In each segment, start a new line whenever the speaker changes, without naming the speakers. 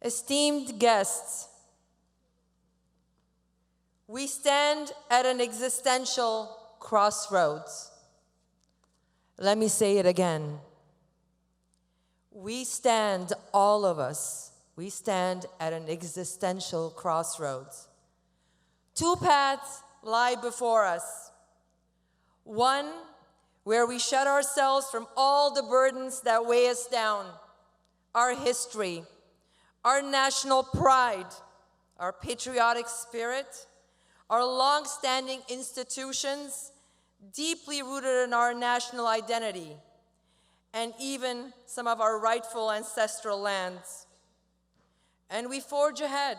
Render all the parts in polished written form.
Esteemed guests, we stand at an existential crossroads. Let me say it again. We stand, all of us, we stand at an existential crossroads. Two paths lie before us. One, where we shut ourselves from all the burdens that weigh us down, our history, our national pride, our patriotic spirit, our long-standing institutions, deeply rooted in our national identity, and even some of our rightful ancestral lands. And we forge ahead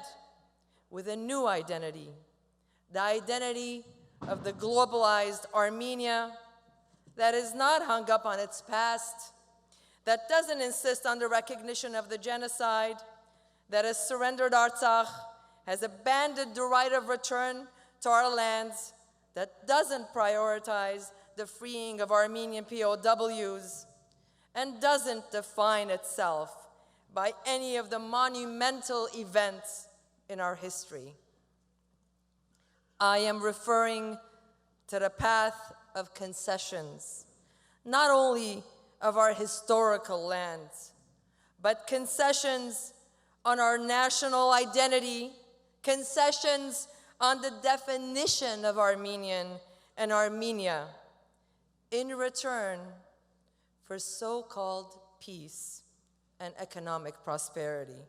with a new identity, the identity of the globalized Armenia that is not hung up on its past, that doesn't insist on the recognition of the genocide, that has surrendered Artsakh, has abandoned the right of return to our lands, that doesn't prioritize the freeing of Armenian POWs, and doesn't define itself by any of the monumental events in our history. I am referring to the path of concessions, not only of our historical lands, but concessions on our national identity, concessions on the definition of Armenian and Armenia, in return for so-called peace and economic prosperity.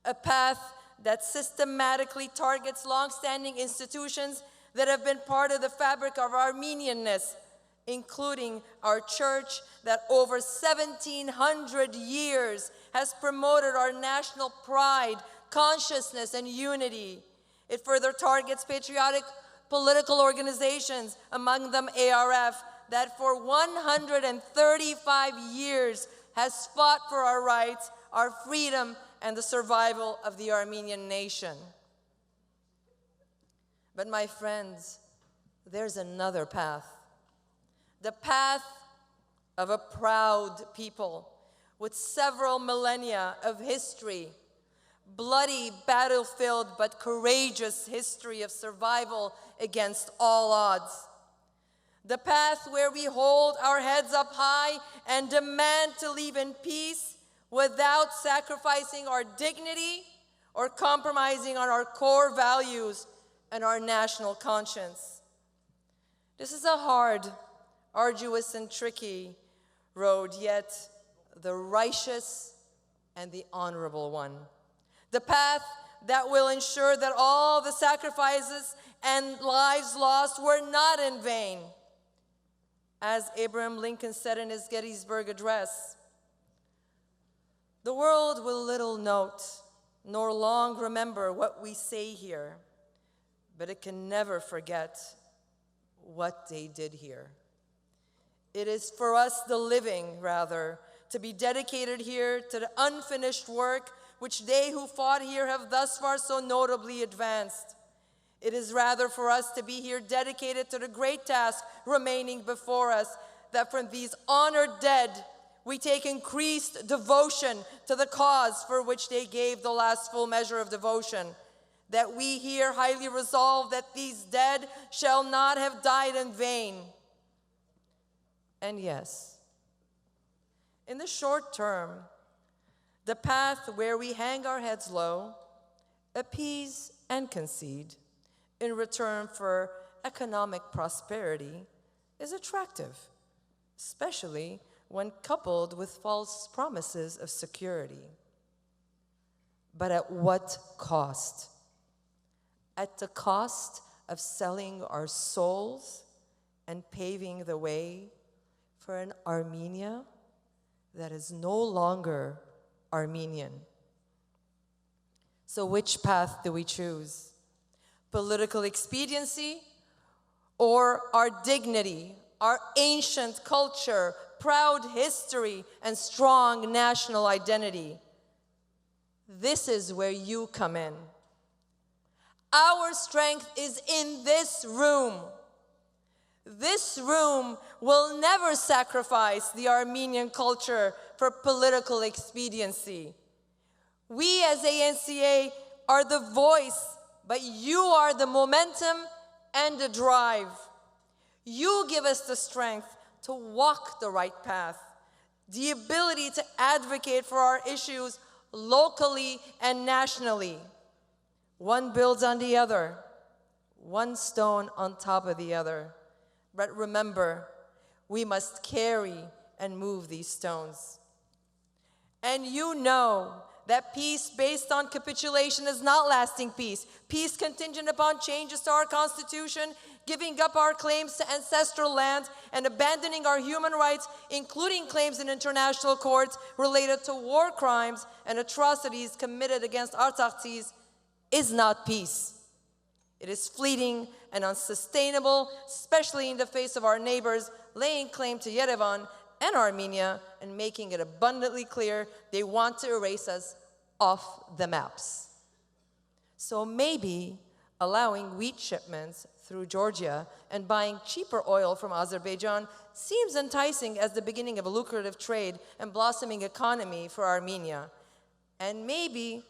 A path that systematically targets long-standing institutions that have been part of the fabric of Armenianness, including our church that over 1,700 years has promoted our national pride, consciousness, and unity. It further targets patriotic political organizations, among them ARF, that for 135 years has fought for our rights, our freedom, and the survival of the Armenian nation. But my friends, there's another path. The path of a proud people with several millennia of history, bloody, battlefield, but courageous history of survival against all odds. The path where we hold our heads up high and demand to live in peace without sacrificing our dignity or compromising on our core values and our national conscience. This is a hard, arduous, and tricky road, yet the righteous and the honorable one. The path that will ensure that all the sacrifices and lives lost were not in vain. As Abraham Lincoln said in his Gettysburg Address, "The world will little note nor long remember what we say here, but it can never forget what they did here." It is for us, the living, rather, to be dedicated here to the unfinished work which they who fought here have thus far so notably advanced. It is rather for us to be here dedicated to the great task remaining before us, that from these honored dead, we take increased devotion to the cause for which they gave the last full measure of devotion, that we here highly resolve that these dead shall not have died in vain. And yes, in the short term, the path where we hang our heads low, appease and concede in return for economic prosperity is attractive, especially when coupled with false promises of security. But at what cost? At the cost of selling our souls and paving the way for an Armenia that is no longer Armenian. So which path do we choose? Political expediency or our dignity, our ancient culture, proud history, and strong national identity? This is where you come in. Our strength is in this room. This room will never sacrifice the Armenian culture for political expediency. We as ANCA are the voice, but you are the momentum and the drive. You give us the strength to walk the right path, the ability to advocate for our issues locally and nationally. One builds on the other, one stone on top of the other. But remember, we must carry and move these stones. And you know that peace based on capitulation is not lasting peace. Peace contingent upon changes to our Constitution, giving up our claims to ancestral lands, and abandoning our human rights, including claims in international courts related to war crimes and atrocities committed against Artsaksis, is not peace. It is fleeting and unsustainable, especially in the face of our neighbors laying claim to Yerevan and Armenia and making it abundantly clear they want to erase us off the maps. So maybe allowing wheat shipments through Georgia and buying cheaper oil from Azerbaijan seems enticing as the beginning of a lucrative trade and blossoming economy for Armenia. And maybe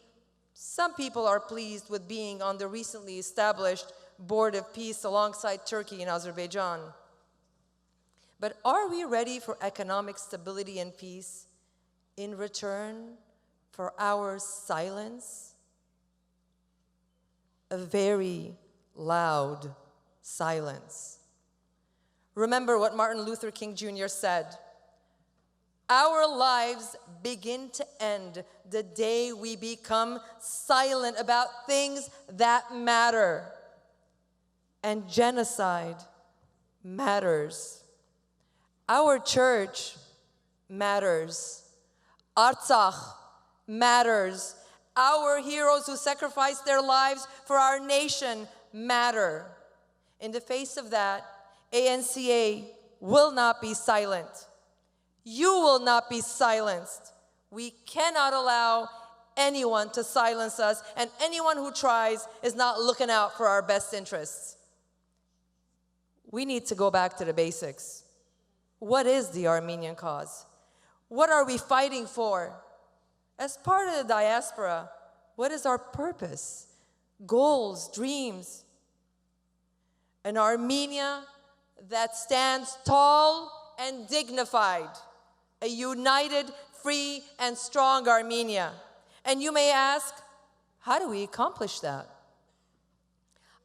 some people are pleased with being on the recently established Board of Peace alongside Turkey and Azerbaijan. But are we ready for economic stability and peace in return for our silence? A very loud silence. Remember what Martin Luther King Jr. said. Our lives begin to end the day we become silent about things that matter. And genocide matters. Our church matters. Artsakh matters. Our heroes who sacrificed their lives for our nation matter. In the face of that, ANCA will not be silent. You will not be silenced. We cannot allow anyone to silence us, and anyone who tries is not looking out for our best interests. We need to go back to the basics. What is the Armenian cause? What are we fighting for? As part of the diaspora, what is our purpose, goals, dreams? An Armenia that stands tall and dignified, a united, free, and strong Armenia. And you may ask, how do we accomplish that?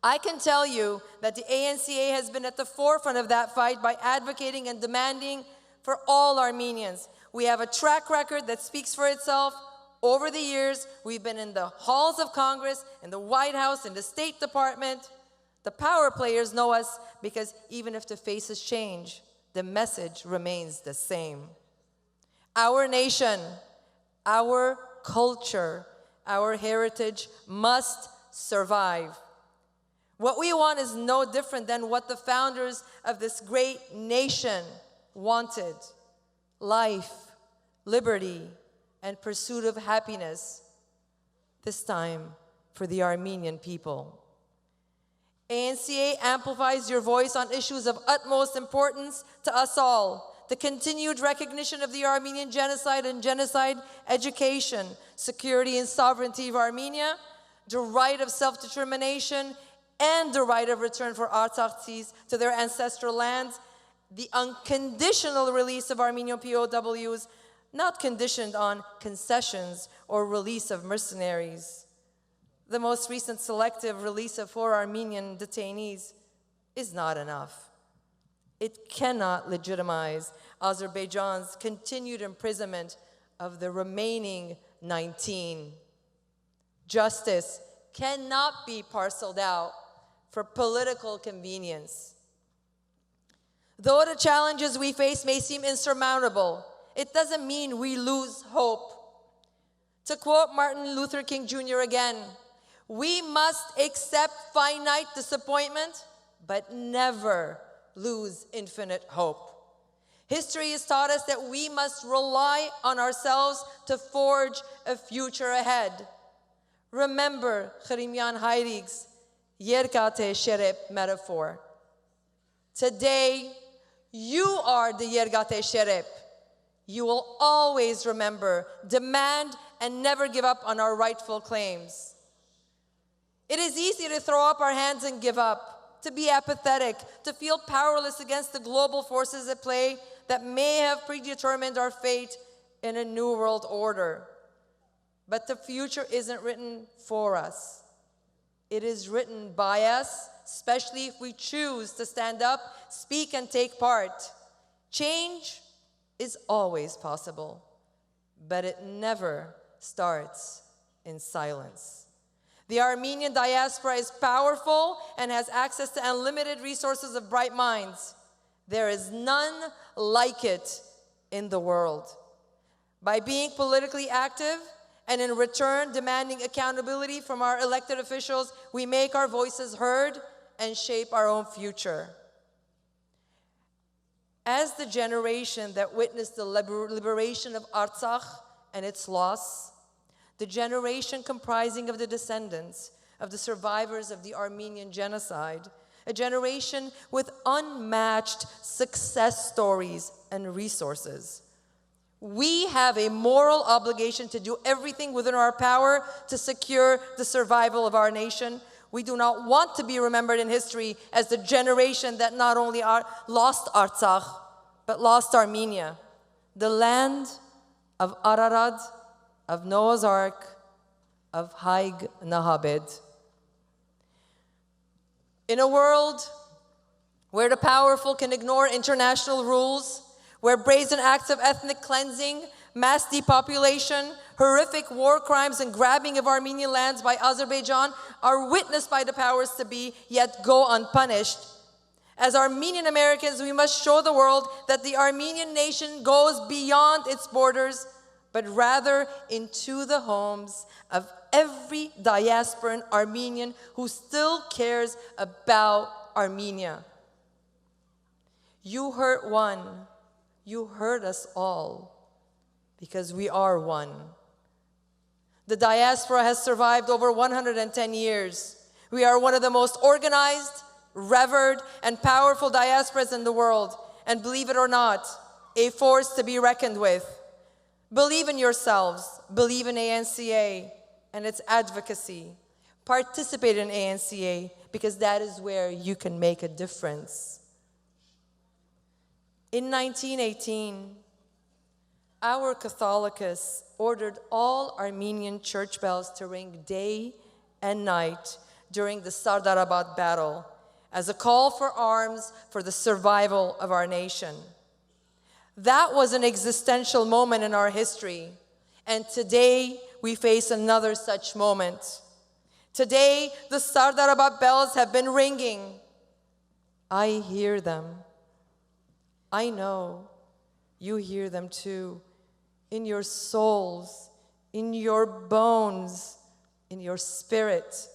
I can tell you that the ANCA has been at the forefront of that fight by advocating and demanding for all Armenians. We have a track record that speaks for itself. Over the years, we've been in the halls of Congress, in the White House, in the State Department. The power players know us because even if the faces change, the message remains the same. Our nation, our culture, our heritage must survive. What we want is no different than what the founders of this great nation wanted: life, liberty, and pursuit of happiness, this time for the Armenian people. ANCA amplifies your voice on issues of utmost importance to us all: the continued recognition of the Armenian genocide and genocide education, security and sovereignty of Armenia, the right of self-determination, and the right of return for Artsaksis to their ancestral lands, the unconditional release of Armenian POWs, not conditioned on concessions or release of mercenaries. The most recent selective release of 4 Armenian detainees is not enough. It cannot legitimize Azerbaijan's continued imprisonment of the remaining 19. Justice cannot be parceled out for political convenience. Though the challenges we face may seem insurmountable, it doesn't mean we lose hope. To quote Martin Luther King Jr. again, we must accept finite disappointment, but never lose infinite hope. History has taught us that we must rely on ourselves to forge a future ahead. Remember Khrimian Hayrig's Yergate Sherep metaphor. Today, you are the Yergate Sherep. You will always remember, demand, and never give up on our rightful claims. It is easy to throw up our hands and give up, to be apathetic, to feel powerless against the global forces at play that may have predetermined our fate in a new world order. But the future isn't written for us. It is written by us, especially if we choose to stand up, speak, and take part. Change is always possible, but it never starts in silence. The Armenian diaspora is powerful and has access to unlimited resources of bright minds. There is none like it in the world. By being politically active and in return demanding accountability from our elected officials, we make our voices heard and shape our own future. As the generation that witnessed the liberation of Artsakh and its loss, the generation comprising of the descendants of the survivors of the Armenian genocide, a generation with unmatched success stories and resources. We have a moral obligation to do everything within our power to secure the survival of our nation. We do not want to be remembered in history as the generation that not only lost Artsakh, but lost Armenia, the land of Ararat, of Noah's Ark, of Haig Nahabed. In a world where the powerful can ignore international rules, where brazen acts of ethnic cleansing, mass depopulation, horrific war crimes, and grabbing of Armenian lands by Azerbaijan are witnessed by the powers to be, yet go unpunished. As Armenian Americans, we must show the world that the Armenian nation goes beyond its borders, but rather into the homes of every diasporan Armenian who still cares about Armenia. You hurt one, you hurt us all, because we are one. The diaspora has survived over 110 years. We are one of the most organized, revered, and powerful diasporas in the world, and believe it or not, a force to be reckoned with. Believe in yourselves, believe in ANCA and its advocacy. Participate in ANCA because that is where you can make a difference. In 1918, our Catholicus ordered all Armenian church bells to ring day and night during the Sardarabad battle as a call for arms for the survival of our nation. That was an existential moment in our history, and today we face another such moment. Today, the Sardarabad bells have been ringing. I hear them. I know you hear them too, in your souls, in your bones, in your spirit,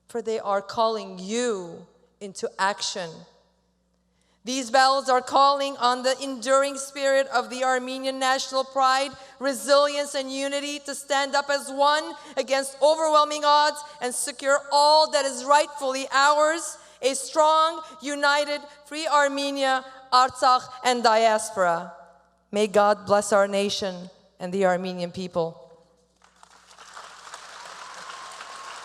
for they are calling you into action. These bells are calling on the enduring spirit of the Armenian national pride, resilience, and unity to stand up as one against overwhelming odds and secure all that is rightfully ours, a strong, united, free Armenia, Artsakh, and diaspora. May God bless our nation and the Armenian people.